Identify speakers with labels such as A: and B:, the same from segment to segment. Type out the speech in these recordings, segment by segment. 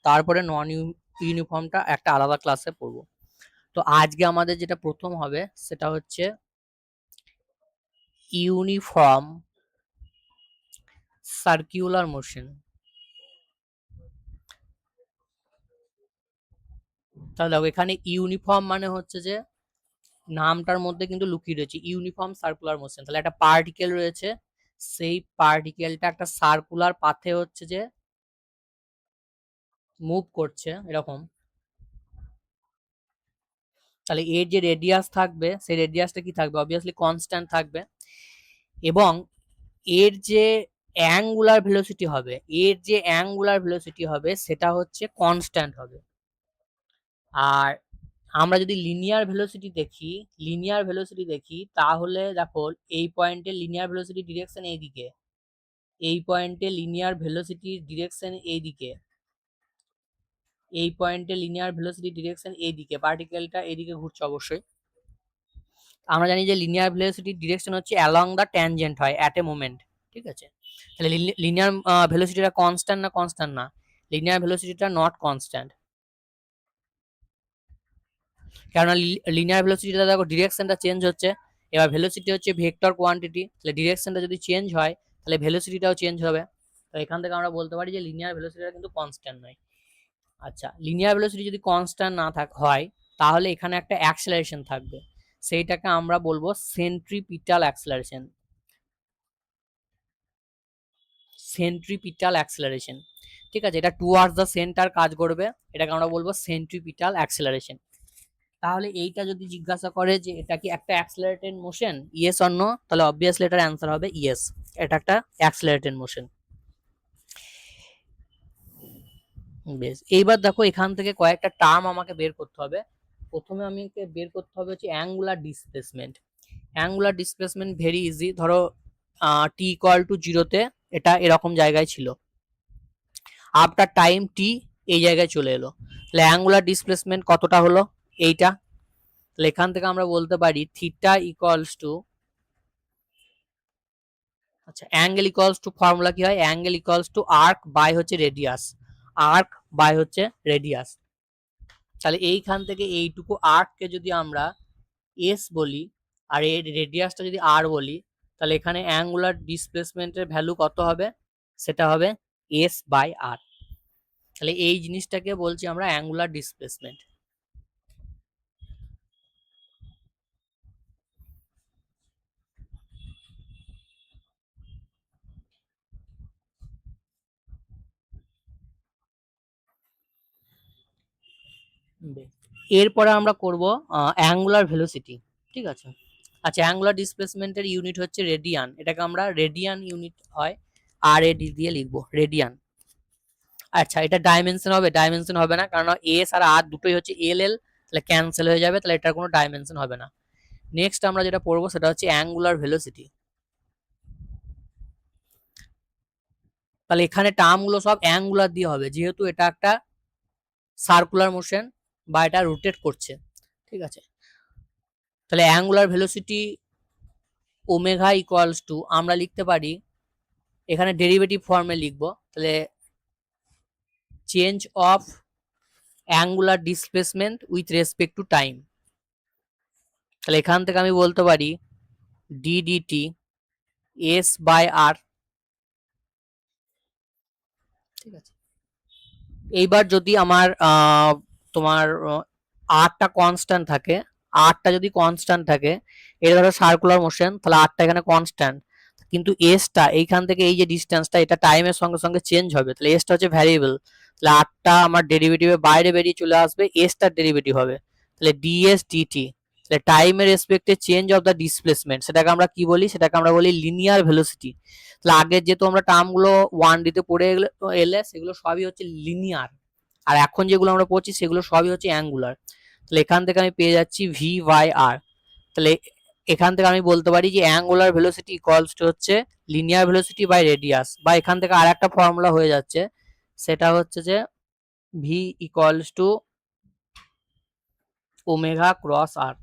A: তারপরে নন ইউনিফর্মটা একটা আলাদা ক্লাসে পড়বো। তো আজকে আমাদের যেটা প্রথম হবে সেটা হচ্ছে ইউনিফর্ম সার্কুলার মোশন। তাহলে দেখো এখানে ইউনিফর্ম মানে হচ্ছে যে নামটার মধ্যে কিন্তু লুকিয়ে রয়েছে ইউনিফর্ম সার্কুলার মোশন। তাহলে একটা পার্টিকেল রয়েছে, সেই পার্টিকেলটা একটা সার্কুলার পাথে হচ্ছে যে মুভ করছে এরকম। তাহলে এর যে রেডিয়াস থাকবে সেই রেডিয়াসটা কি থাকবে, অবভিয়াসলি কনস্ট্যান্ট থাকবে, এবং এর যে অ্যাঙ্গুলার ভেলোসিটি হবে, এর যে অ্যাঙ্গুলার ভেলোসিটি হবে সেটা হচ্ছে কনস্ট্যান্ট হবে। আর আমরা যদি লিনিয়ার ভেলোসিটি দেখি, লিনিয়ার ভেলোসিটি দেখি তাহলে দেখো এই পয়েন্টে লিনিয়ার ভেলোসিটি ডিরেকশন এইদিকে, এই পয়েন্টে লিনিয়ার ভেলোসিটি ডিরেকশন এইদিকে, এই পয়েন্টে লিনিয়ার ভেলোসিটি ডিরেকশন এইদিকে, পার্টিকেলটা এইদিকে ঘুরছে অবশ্যই। আমরা জানি যে লিনিয়ার ভেলোসিটি ডিরেকশন হচ্ছে অ্যালং দ্য ট্যানজেন্ট হয় অ্যাট এ মোমেন্ট, ঠিক আছে। তাহলে লিনিয়ার ভেলোসিটিটা কনস্ট্যান্ট না কনস্ট্যান্ট না, লিনিয়ার ভেলোসিটিটা নট কনস্ট্যান্ট, কেননা লিনিয়ার ভেলোসিটিটা দেখো ডিরেকশনটা চেঞ্জ হচ্ছে। এবার ভেলোসিটি হচ্ছে ভেক্টর কোয়ান্টিটি, তাহলে ডিরেকশনটা যদি চেঞ্জ হয় তাহলে ভেলোসিটিটাও চেঞ্জ হবে। তো এখান থেকে আমরা বলতে পারি যে লিনিয়ার ভেলোসিটিটা কিন্তু কনস্ট্যান্ট নয়। আচ্ছা, লিনিয়ার ভেলোসিটি যদি কনস্ট্যান্ট না হয় তাহলে এখানে একটা অ্যাক্সেলারেশন থাকবে, সেইটাকে আমরা বলবো সেন্ট্রিপিটাল অ্যাক্সেলারেশন। সেন্ট্রিপিটাল অ্যাক্সেলারেশন, ঠিক আছে, এটা টুয়ার্ডস দ্য সেন্টার কাজ করবে, এটাকে আমরা বলবো সেন্ট্রিপিটাল অ্যাক্সেলারেশন। তাহলে এইটা যদি জিজ্ঞাসা করে যে এটা কি একটা accelerated motion, yes or no, তাহলে অবভিয়াসলি এটার অ্যান্সার হবে ইয়েস, এটা একটা অ্যাক্সেলারেটেড মোশন। বেশ, এইবার দেখো এখান থেকে কয়েকটা টার্ম আমাকে বের করতে হবে। প্রথমে আমাকে বের করতে হবে হচ্ছে angular displacement. Angular displacement very easy, ধরো টি ইকুয়াল টু জিরোতে এটা এরকম জায়গায় ছিল, আফটার টাইম টি এই জায়গায় চলে এলো, তাহলে অ্যাঙ্গুলার ডিসপ্লেসমেন্ট কতটা হলো, এইটা। তাহলে এখান থেকে আমরা বলতে পারি থিটা ইকুয়ালস টু, আচ্ছা অ্যাঙ্গেল ইকুয়ালস টু ফর্মুলা কি হয়, angle equals to arc by হচ্ছে রেডিয়াস, আর্ক বাই হচ্ছে রেডিয়াস। তাহলে এইখান থেকে এইটুকু আর্ককে যদি আমরা এস বলি আর এর রেডিয়াসটা যদি আর বলি, তাহলে এখানে অ্যাঙ্গুলার ডিসপ্লেসমেন্টের ভ্যালু কত হবে, সেটা হবে এস বাই আর। তাহলে এই জিনিসটাকে বলছি আমরা অ্যাঙ্গুলার ডিসপ্লেসমেন্ট। এরপরে আমরা করব অ্যাঙ্গুলার ভেলোসিটি, ঠিক আছে। আচ্ছা, অ্যাঙ্গুলার ডিসপ্লেসমেন্টের ইউনিট হচ্ছে রেডিয়ান, এটাকে আমরা রেডিয়ান ইউনিট হয় আর এ ডি দিয়ে লিখবো, রেডিয়ান। আচ্ছা, এটা ডাইমেনশন হবে, ডাইমেনশন হবে না, কারণ এস আর আর দুটোই হচ্ছে এল এল, তাহলে ক্যান্সেল হয়ে যাবে, তাহলে এটার কোনো ডাইমেনশন হবে না। নেক্সট আমরা যেটা পড়বো সেটা হচ্ছে অ্যাঙ্গুলার ভেলোসিটি। তাহলে এখানে টার্মগুলো সব অ্যাঙ্গুলার দিয়ে হবে, যেহেতু এটা একটা সার্কুলার মোশন বা এটা রোটেট করছে, ঠিক আছে। তাহলে angular velocity omega equals to আমরা লিখতে পারি, এখানে ডেরিভেটিভ ফর্মে লিখবো, তাহলে change of angular displacement with respect to time. তাহলে এখান থেকে আমি বলতে পারি ডি ডিটি এস বাই আর, ঠিক আছে। এইবার যদি আমার তোমার আরটা কনস্ট্যান্ট থাকে, আরটা যদি কনস্ট্যান্ট থাকে, এটা ধরো সার্কুলার মোশন, তাহলে আরটা এখানে কনস্ট্যান্ট, কিন্তু এসটা এইখান থেকে এই যে ডিস্টেন্সটা এটা টাইমের সঙ্গে সঙ্গে চেঞ্জ হবে, তাহলে এসটা হচ্ছে ভ্যারিয়েবল, তাহলে আরটা আমার ডেরিভেটিভের বাইরে বেরিয়ে চলে আসবে, এসটার ডেরিভেটিভ হবে, তাহলে ডিএস ডিটি, তাহলে টাইমের রেসপেক্টে চেঞ্জ অফ দ্য ডিসপ্লেসমেন্ট, সেটাকে আমরা কি বলি, সেটাকে আমরা বলি লিনিয়ার ভেলোসিটি। তাহলে আগের যেহেতু আমরা টার্মগুলো ওয়ান ডিতে পড়ে এলে সেগুলো সবই হচ্ছে লিনিয়ার, আর এখন যেগুলো আমরা পড়ছি সেগুলো সবই হচ্ছে অ্যাঙ্গুলার। তাহলে এখান থেকে আমি পেয়ে যাচ্ছি ভি বাই আর। তাহলে এখান থেকে আমি বলতে পারি যে অ্যাঙ্গুলার ভেলোসিটি ইকুয়ালস টু হচ্ছে লিনিয়ার ভেলোসিটি বাই রেডিয়াস, বা এখান থেকে আর একটা ফর্মুলা হয়ে যাচ্ছে, সেটা হচ্ছে যে V equals to omega cross R,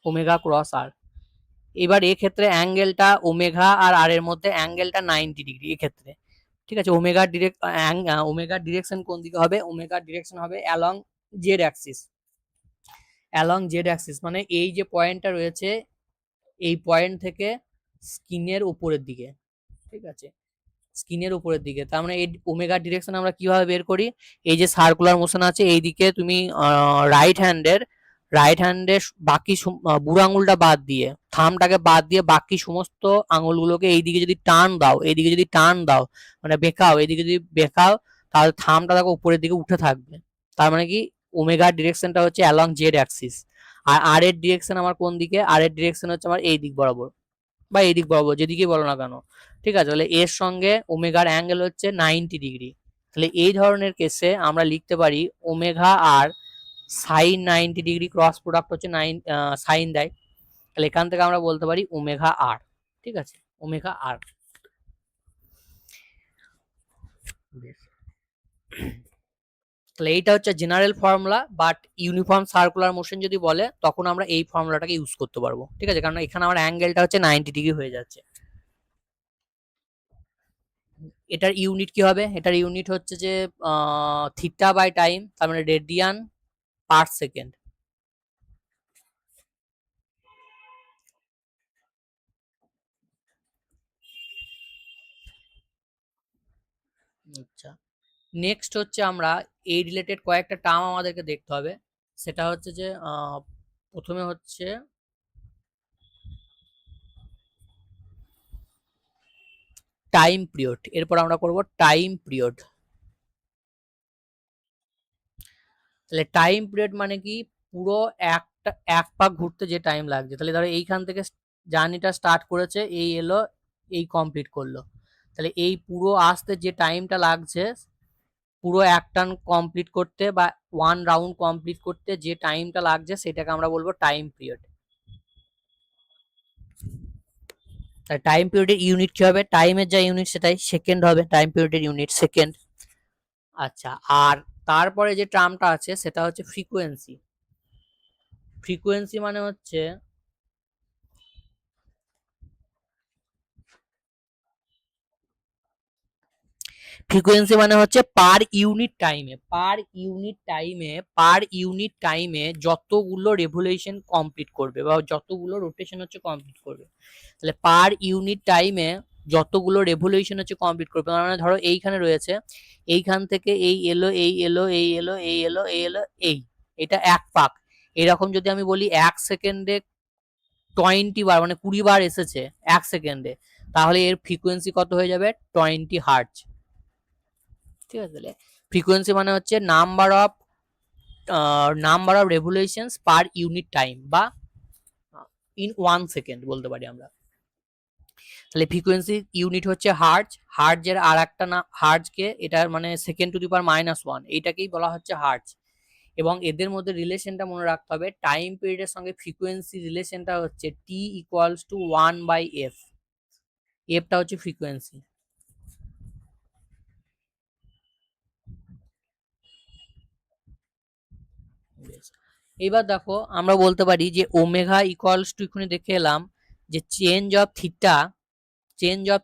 A: omega cross R. এবার এক্ষেত্রে অ্যাঙ্গেলটা ওমেগা আর আর এর মধ্যে অ্যাঙ্গেলটা 90 ডিগ্রি এক্ষেত্রে, ঠিক আছে, ওমেগার ডিরেকশন কোন দিকে হবে, ওমেগার ডিরেকশন হবে along Z Axis. Along Z Axis মানে এই যে পয়েন্টটা রয়েছে এই পয়েন্ট থেকে স্কিনের উপরের দিকে, ঠিক আছে, স্কিনের উপরের দিকে। তার মানে এই ওমেগার ডিরেকশন আমরা কিভাবে বের করি, এই যে সার্কুলার মোশন আছে এইদিকে তুমি রাইট হ্যান্ডের বাকি বুড়ো আঙুলটা বাদ দিয়ে, থামটাকে বাদ দিয়ে বাকি সমস্ত আঙুলগুলোকে এইদিকে যদি টার্ন দাও, এইদিকে যদি টার্ন দাও মানে বেঁকাও, এইদিকে যদি বেঁকাও তাহলে থামটা দেখো উপরের দিকে উঠে থাকবে। তার মানে কি ওমেগার ডিরেকশনটা হচ্ছে অ্যালং জেড অ্যাক্সিস। আর আর এর ডিরেকশন আমার কোন দিকে, আর এর ডিরেকশন হচ্ছে আমার এই দিক বরাবর বা এই দিক বরাবর, যেদিকেই বলো না কেন, ঠিক আছে। তাহলে এর সঙ্গে ওমেগার অ্যাঙ্গেল হচ্ছে 90 ডিগ্রি। তাহলে এই ধরনের কেসে আমরা লিখতে পারি ওমেগা আর সাইন 90 ডিগ্রি ক্রস প্রোডাক্ট হচ্ছে সাইন দেয়। তাহলে এখান থেকে আমরা বলতে পারি ওমেগা আর, ঠিক আছে, ওমেগা আর। তাহলে এইটা হচ্ছে general formula, but uniform circular motion যদি বলে তখন আমরা এই ফর্মুলাটাকে ইউজ করতে পারবো, ঠিক আছে, কারণ এখানে আমার অ্যাঙ্গেলটা হচ্ছে 90 ডিগ্রি হয়ে যাচ্ছে। এটার ইউনিট কি হবে, এটার ইউনিট হচ্ছে যে থিটা বাই টাইম, তার মানে রেডিয়ান পার সেকেন্ড। আচ্ছা, নেক্সট হচ্ছে আমরা এই রিলেটেড কয়েকটা টার্ম আমাদেরকে দেখতে হবে। সেটা হচ্ছে যে প্রথমে হচ্ছে টাইম পিরিয়ড, এরপর আমরা করব টাইম পিরিয়ড। তাহলে টাইম পিরিয়ড মানে কি, পুরো এক পাক ঘুরতে যে টাইম লাগছে। তাহলে ধরো এইখান থেকে জার্নিটা স্টার্ট করেছে, এই এলো, এই কমপ্লিট করলো, তাহলে এই পুরো আসতে যে টাইমটা লাগছে পুরো এক টার্ন কমপ্লিট করতে বা ওয়ান রাউন্ড কমপ্লিট করতে যে টাইমটা লাগছে সেটাকে আমরা বলবো টাইম পিরিয়ড। টাইম পিরিয়ডের ইউনিট কি হবে, টাইমের যা ইউনিট সেটাই সেকেন্ড হবে, টাইম পিরিয়ডের ইউনিট সেকেন্ড। আচ্ছা, আর তারপরে যে টার্মটা আছে সেটা হচ্ছে ফ্রিকোয়েন্সি। ফ্রিকোয়েন্সি মানে হচ্ছে পার ইউনিট টাইমে, যতগুলো রেভলিউশন কমপ্লিট করবে বা যতগুলো রোটেশন হচ্ছে কমপ্লিট করবে। তাহলে পার ইউনিট টাইমে যতগুলো রেভলিউশন হচ্ছে কমপ্লিট করবে, মানে ধরো এইখানে রয়েছে, এইখান থেকে এই এলো, এই এলো, এই এলো, এই এলো, এই এলো, এটা এক পাক। এরকম যদি আমি বলি 1 সেকেন্ডে 20 বার মানে 20 বার এসেছে 1 সেকেন্ডে, তাহলে এর ফ্রিকোয়েন্সি কত হয়ে যাবে, 20 হার্টজ। ঠিক আছে, তাহলে ফ্রিকোয়েন্সি মানে হচ্ছে number of revolutions per unit time বা ইন 1 সেকেন্ড বলতে পারি আমরা। তাহলে ফ্রিকোয়েন্সি ইউনিট হচ্ছে হার্জ, হার্জের আর একটা না হার্জকে, এটার মানে সেকেন্ড টু দি পাওয়ার -1, এইটাকেই বলা হচ্ছে হার্জ। এবং এদের মধ্যে রিলেশনটা মনে রাখতে হবে, টাইম পিরিয়ডের সঙ্গে ফ্রিকোয়েন্সি রিলেশনটা হচ্ছে T=1/f, এফটা হচ্ছে ফ্রিকোয়েন্সি। এবার দেখো আমরা বলতে পারি যে ওমেগা ইকুয়ালস টু, এখানে দেখে এলাম যে চেঞ্জ অফ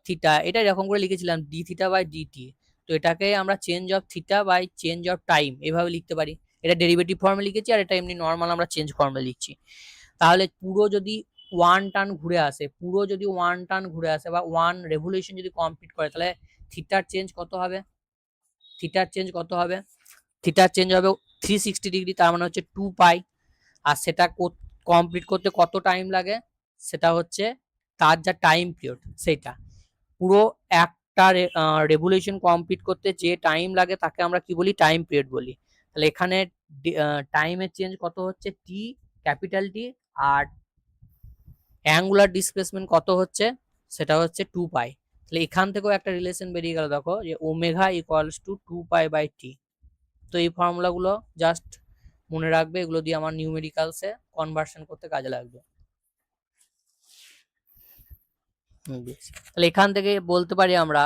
A: থিটা এটা এরকম করে লিখেছিলাম ডি থিটা বাই ডিটি, তো এটাকে আমরা change of theta by change of time এভাবে লিখতে পারি। এটা ডেরিভেটিভ ফর্মে লিখেছি আর এটা এমনি নর্মাল আমরা চেঞ্জ ফর্মে লিখছি। তাহলে পুরো যদি ওয়ান টার্ন ঘুরে আসে বা ওয়ান রেভলিউশন যদি কমপ্লিট করে, তাহলে থিটার চেঞ্জ কত হবে, থিটার চেঞ্জ হবে 360 ডিগ্রি, তার মানে হচ্ছে 2 পাই। আর সেটা কমপ্লিট করতে কত টাইম লাগে, সেটা হচ্ছে তার যা টাইম পিরিয়ড সেটা, পুরো একটা রেভলিউশন কমপ্লিট করতে যে টাইম লাগে তাকে আমরা কি বলি, টাইম পিরিয়ড বলি। তাহলে এখানে টাইমের চেঞ্জ কত হচ্ছে টি, ক্যাপিটাল টি, আর অ্যাঙ্গুলার ডিসপ্লেসমেন্ট কত হচ্ছে, সেটা হচ্ছে 2 পাই। তাহলে এখান থেকেও একটা রিলেশন বেরিয়ে গেল, দেখো যে ওমেগা ইকুয়ালস টু 2 পাই/টি। তো এই ফর্মুলাগুলো জাস্ট মনে রাখবে, এগুলো দিয়ে আমার নিউমেরিক্যালসে কনভার্সন করতে কাজে লাগবে। তাহলে এখান থেকে বলতে পারি আমরা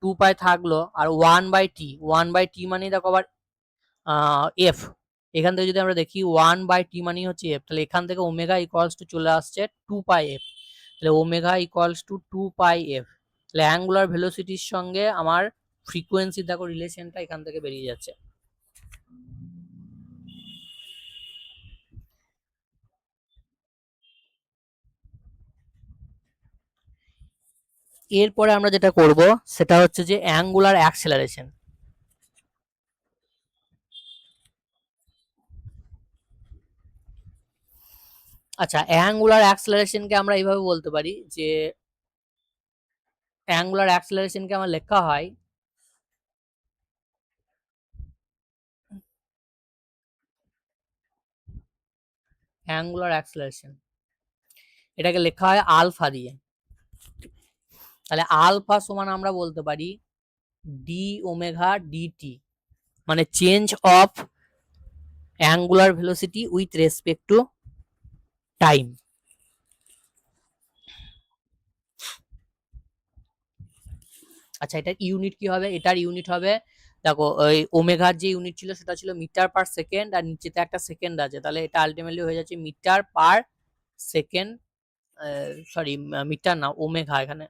A: 2 পাই থাকলো আর 1/t মানে দেখো আবার এফ, এখান থেকে যদি আমরা দেখি 1/t মানে হচ্ছে এফ, তাহলে এখান থেকে ওমেগা ইকুয়ালস টু চলে আসছে 2 পাই এফ। তাহলে omega equals to 2 pi F. তাহলে অ্যাঙ্গুলার ভেলোসিটির সঙ্গে আমার ফ্রিকোয়েন্সি দেখো রিলেশনটা এখান থেকে বেরিয়ে যাচ্ছে। এরপরে আমরা যেটা করব সেটা হচ্ছে যে অ্যাঙ্গুলার অ্যাক্সেলারেশন। আচ্ছা, অ্যাঙ্গুলার অ্যাক্সেলারেশনকে আমরা এইভাবে বলতে পারি যে অ্যাঙ্গুলার অ্যাক্সেলারেশনকে আমার লেখা হয় অ্যাঙ্গুলার অ্যাক্সেলারেশন, এটাকে লেখা হয় আলফা দিয়ে। তাহলে আলফা সমান আমরা বলতে পারি ডি ওমেগা ডিটি, মানে change of angular velocity with respect to time. আচ্ছা, এটার ইউনিট কি হবে? এটার ইউনিট হবে, দেখো ওই ওমেগার যে ইউনিট ছিল সেটা ছিল মিটার পার সেকেন্ড, আর নিচেতে একটা সেকেন্ড আছে, তাহলে এটা আলটিমেটলি হয়ে যাচ্ছে metre per second, sorry metre না, ওমেগা, এখানে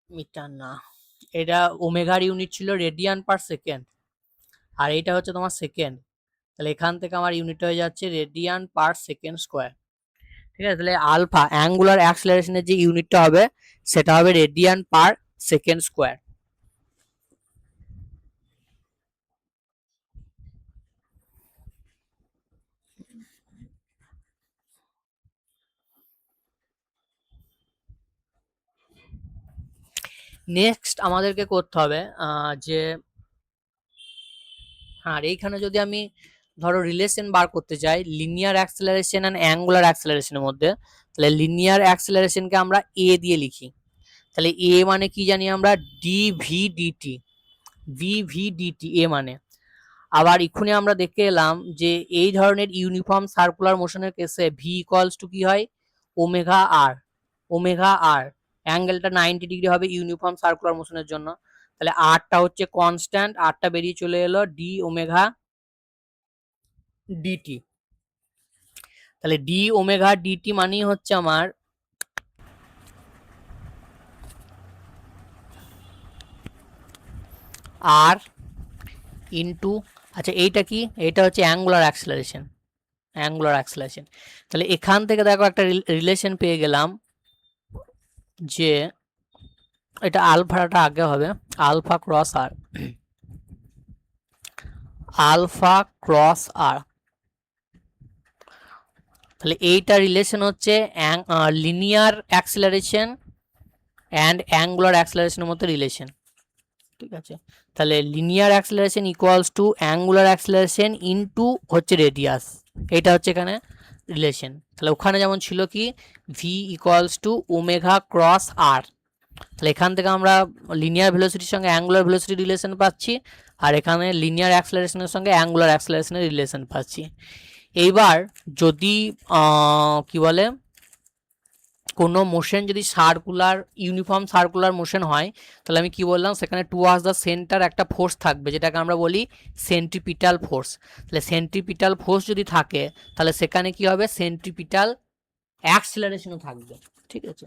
A: মিটার না, এটা ওমেগার ইউনিট ছিল রেডিয়ান পার সেকেন্ড, আর এটা হচ্ছে তোমার সেকেন্ড, তাহলে এখান থেকে আমার ইউনিট হয়ে যাচ্ছে রেডিয়ান পার সেকেন্ড স্কোয়ার। ঠিক আছে, তাহলে আলফা অ্যাঙ্গুলার অ্যাক্সেলারেশনের যে ইউনিটটা হবে সেটা হবে radian per second square. Next আমাদেরকে করতে হবে যে, আর এইখানে যদি আমি ধরো রিলেশন বার করতে চাই লিনিয়ার অ্যাক্সেলারেশন এন্ড অ্যাঙ্গুলার অ্যাক্সেলারেশনের মধ্যে, তাহলে লিনিয়ার অ্যাক্সেলারেশনকে আমরা এ দিয়ে লিখি। তাহলে এ মানে কি জানি আমরা? D V D T, V V D T এ মানে। আবার এক্ষুনি আমরা দেখে এলাম যে এই ধরনের ইউনিফর্ম সার্কুলার মোশনের কেসে ভি ইকুয়ালস টু কি হয়? ওমেগা আর, ওমেগা আর অ্যাঙ্গেলটা 90 ডিগ্রি হবে ইউনিফর্ম সার্কুলার মোশনের জন্য। তাহলে আরটা হচ্ছে কনস্ট্যান্ট, আরটা বেরিয়ে চলে এলো ডি ওমেগা ডিটি। তাহলে ডি ওমেগা ডিটি মানেই হচ্ছে আমার আর ইন্টু, আচ্ছা এইটা কি? এইটা হচ্ছে অ্যাঙ্গুলার অ্যাক্সেলারেশন, অ্যাঙ্গুলার অ্যাক্সেলারেশন। তাহলে এখান থেকে দেখো একটা রিলেশন পেয়ে গেলাম যে এটা আলফাটা আগে হবে, alpha cross R, alpha cross R. তাহলে এইটা রিলেশন হচ্ছে লিনিয়ার অ্যাক্সেলারেশন অ্যান্ড অ্যাঙ্গুলার অ্যাক্সেলারেশনের মধ্যে রিলেশন। ঠিক আছে, তাহলে linear acceleration equals to angular acceleration into হচ্ছে রেডিয়াস, এটা হচ্ছে এখানে রিলেশন। তাহলে ওখানে যেমন ছিল কি V equals to omega cross R, তাহলে এখান থেকে আমরা লিনিয়ার ভেলোসিটির সঙ্গে অ্যাঙ্গুলার ভেলোসিটি রিলেশন পাচ্ছি, আর এখানে লিনিয়ার অ্যাক্সেলারেশনের সঙ্গে অ্যাঙ্গুলার অ্যাক্সেলারেশনের রিলেশন পাচ্ছি। এইবার যদি কি বলে কোনো মোশন যদি সার্কুলার ইউনিফর্ম সার্কুলার মোশন হয়, তাহলে আমি কি বললাম সেখানে টুয়ার্ডস দ্য সেন্টার একটা ফোর্স থাকবে যেটাকে আমরা বলি সেন্ট্রিপিটাল ফোর্স। তাহলে সেন্ট্রিপিটাল ফোর্স যদি থাকে তাহলে সেখানে কি হবে? সেন্ট্রিপিটাল অ্যাক্সেলারেশনও থাকবে। ঠিক আছে,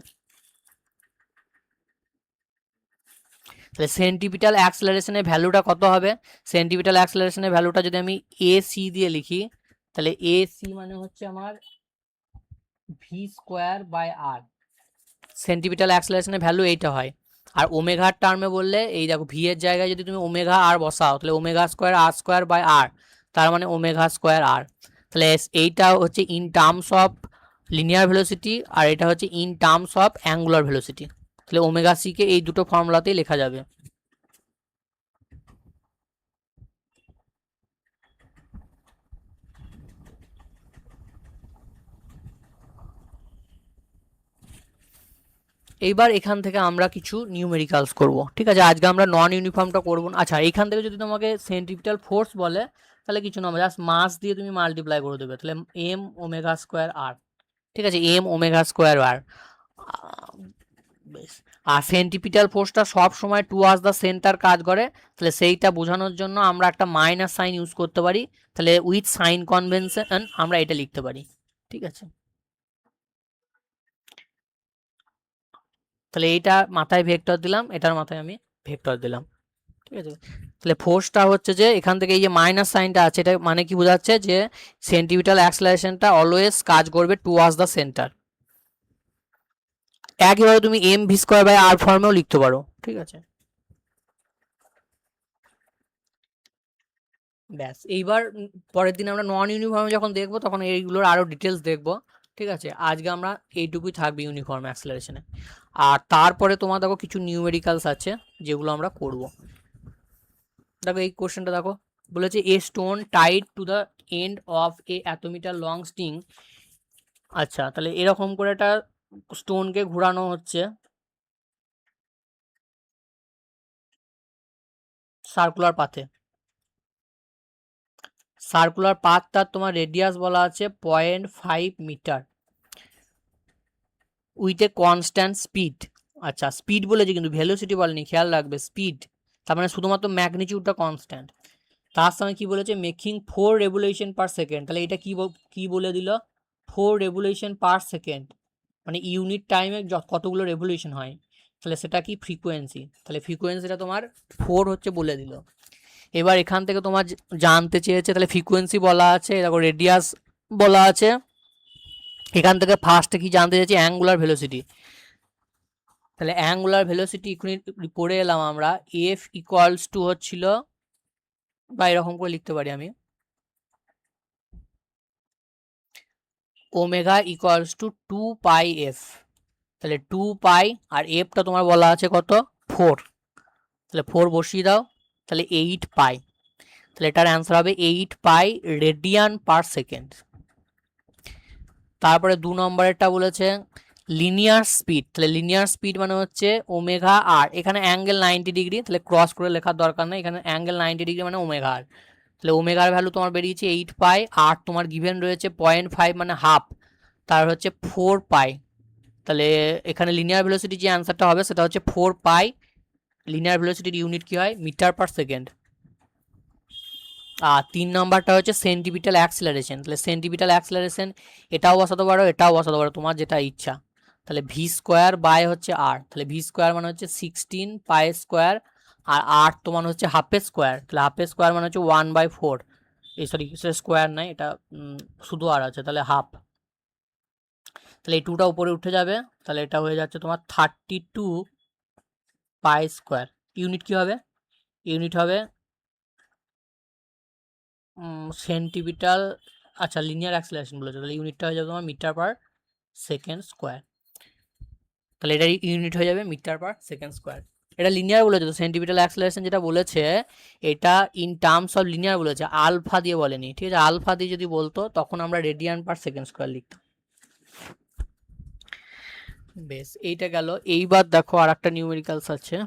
A: তাহলে সেন্ট্রিপিটাল অ্যাক্সেলারেশনের ভ্যালুটা কত হবে? সেন্ট্রিপিটাল অ্যাক্সেলারেশনের ভ্যালুটা যদি আমি এ সি দিয়ে লিখি, তাহলে এ সি মানে হচ্ছে আমার V square by R, centripetal অ্যাক্সেলারেশনের ভ্যালু এইটা হয়। আর ওমেগার টার্মে বললে এই দেখো ভি এর জায়গায় যদি তুমি ওমেগা আর বসাও তাহলে omega square R square by R, তার মানে ওমেগা স্কোয়ার আর। তাহলে এইটা হচ্ছে in terms of linear velocity আর এটা হচ্ছে in terms of angular velocity. তাহলে ওমেগা সি কে এই দুটো ফর্মুলাতেই লেখা যাবে। এইবার এখান থেকে আমরা কিছু নিউমেরিক্যালস করব। ঠিক আছে, আজকে আমরা নন ইউনিফর্মটা করবো না। আচ্ছা, এখান থেকে যদি তোমাকে সেন্ট্রিপিটাল ফোর্স বলে তাহলে কিছু না, জাস্ট মাস দিয়ে তুমি মাল্টিপ্লাই করে দেবে, তাহলে এম ওমেগা স্কোয়ার আর। ঠিক আছে, এম ওমেগা স্কোয়ার আর। বেশ, আর সেন্ট্রিপিটাল ফোর্সটা সব সময় টুয়ার্ডস দ্য সেন্টার কাজ করে, তাহলে সেইটা বোঝানোর জন্য আমরা একটা মাইনাস সাইন ইউজ করতে পারি, তাহলে উইথ সাইন কনভেনশন আমরা এটা লিখতে পারি। ঠিক আছে, তাহলে এইটা মাথায় ভেক্টর দিলাম, এটার মাথায় আমি ভেক্টর দিলাম, ঠিক আছে। তাহলে ফোর্সটা হচ্ছে যে এখান থেকে এই যে মাইনাস সাইনটা আছে, এটা মানে কি বোঝাচ্ছে যে সেন্টিপিটাল অ্যাক্সেলারেশনটা অলওয়েজ কাজ করবে টুয়ার্ডস দ্য সেন্টার। একইভাবে তুমি এম ভি স্কোয়ার বাই আর ফর্মেও লিখতে পারো, ঠিক আছে। ব্যাস, এইবার পরের দিন আমরা নন ইউনিফর্মে যখন দেখবো তখন এইগুলোর আরো ডিটেলস দেখবো, ঠিক আছে। আজকে আমরা এইটুকুই থাকবে ইউনিফর্ম অ্যাক্সেলারেশনে। আর তারপরে তোমার দেখো কিছু নিউমেরিক্যালস আছে যেগুলো আমরা করব। দেখো এই কোশ্চেনটা দেখো, বলেছে a stone tied to the end of a অ্যাটোমিটার লং স্ট্রিং। আচ্ছা, তাহলে এরকম করে একটা স্টোনকে ঘোরানো হচ্ছে সার্কুলার পাথে। সার্কুলার পাথটার তোমার রেডিয়াস বলা আছে 0.5 metre with a constant speed. আচ্ছা, স্পিড বলেছে কিন্তু ভেলোসিটি বলেনি, খেয়াল রাখবে স্পিড, তার মানে শুধুমাত্র ম্যাগনিটিউডটা কনস্ট্যান্ট। তার সঙ্গে কি বলেছে, মেকিং 4 রেভলিউশন পার সেকেন্ড। তাহলে এটা কি বলে দিল, 4 রেভলিউশন পার সেকেন্ড, মানে ইউনিট টাইমে কতগুলো রেভলিউশন হয়, তাহলে সেটা কি ফ্রিকোয়েন্সি। তাহলে ফ্রিকোয়েন্সিটা তোমার 4 হচ্ছে বলে দিল। এবার এখান থেকে তোমার জানতে চেয়েছে, তাহলে ফ্রিকোয়েন্সি বলা আছে, দেখো রেডিয়াস বলা আছে। এখান থেকে ফার্স্টে কি জানতে চাইছি, অ্যাঙ্গুলার ভেলোসিটি। তাহলে অ্যাঙ্গুলার ভেলোসিটি এখনই পড়ে এলাম আমরা, এফ ইকুয়ালস টু হচ্ছিল, বা এরকম করে লিখতে পারি আমি, omega equals to 2 pi F. তাহলে 2 পাই আর এফটা তোমার বলা আছে কত, 4। তাহলে 4 বসিয়ে দাও, তাহলে 8 পাই। তাহলে এটার অ্যান্সার হবে 8 পাই রেডিয়ান পার সেকেন্ড। তারপরে 2 নম্বরেরটা বলেছে লিনিয়ার স্পিড। তাহলে লিনিয়ার স্পিড মানে হচ্ছে ওমেগা আর, এখানে অ্যাঙ্গেল 90 ডিগ্রি, তাহলে ক্রস করে লেখার দরকার নেই, এখানে অ্যাঙ্গেল 90 ডিগ্রি মানে ওমেগা আর। তাহলে ওমেগার ভ্যালু তোমার বেরিয়েছে 8 পাই, আর তোমার গিভেন রয়েছে 0.5 মানে হাফ, তার হচ্ছে 4 পাই। তাহলে এখানে লিনিয়ার ভেলোসিটি যে অ্যান্সারটা হবে সেটা হচ্ছে 4 পাই। লিনিয়ার ভেলোসিটির ইউনিট কি হয়, মিটার পার সেকেন্ড। আর 3 নাম্বারটা হচ্ছে সেন্টিপিটাল অ্যাক্সিলারেশন। তাহলে সেন্টিপিটাল অ্যাক্সিলারেশন এটাও বসাতে পারো, এটাও বসাতে পারো, তোমার যেটা ইচ্ছা। তাহলে ভি স্কোয়ার বাই হচ্ছে আর, তাহলে ভি স্কোয়ার মানে হচ্ছে 16 পাই স্কোয়ার, আর আর তোমার হচ্ছে হাফের স্কোয়ার, তাহলে হাফের স্কোয়ার মানে হচ্ছে 1/4। এই সরি, সেটা স্কোয়ার নয়, এটা শুধু আর আছে, তাহলে হাফ। তাহলে এই 2টা উপরে উঠে যাবে, তাহলে এটা হয়ে যাচ্ছে তোমার 32 পাই স্কোয়ার। ইউনিট কি হবে, ইউনিট হবে সেন্টিপিটাল, আচ্ছা লিনিয়ার অ্যাক্সিলারেশন বলেছে, তাহলে ইউনিটটা হয়ে যাবে তোমার মিটার পার সেকেন্ড স্কোয়ার। তাহলে এটা ইউনিট হয়ে যাবে মিটার পার সেকেন্ড স্কোয়ার। এটা লিনিয়ার বলেছে, তো সেন্টিপিটাল অ্যাক্সিলারেশন যেটা বলেছে এটা ইন টার্মস অফ লিনিয়ার বলেছে, আলফা দিয়ে বলেনি, ঠিক আছে। আলফা দিয়ে যদি বলতো তখন আমরা রেডিয়ান পার সেকেন্ড স্কোয়ার লিখতাম। বেশ, এইটা গেল। এইবার দেখো আর একটা নিউমেরিক্যালস আছে,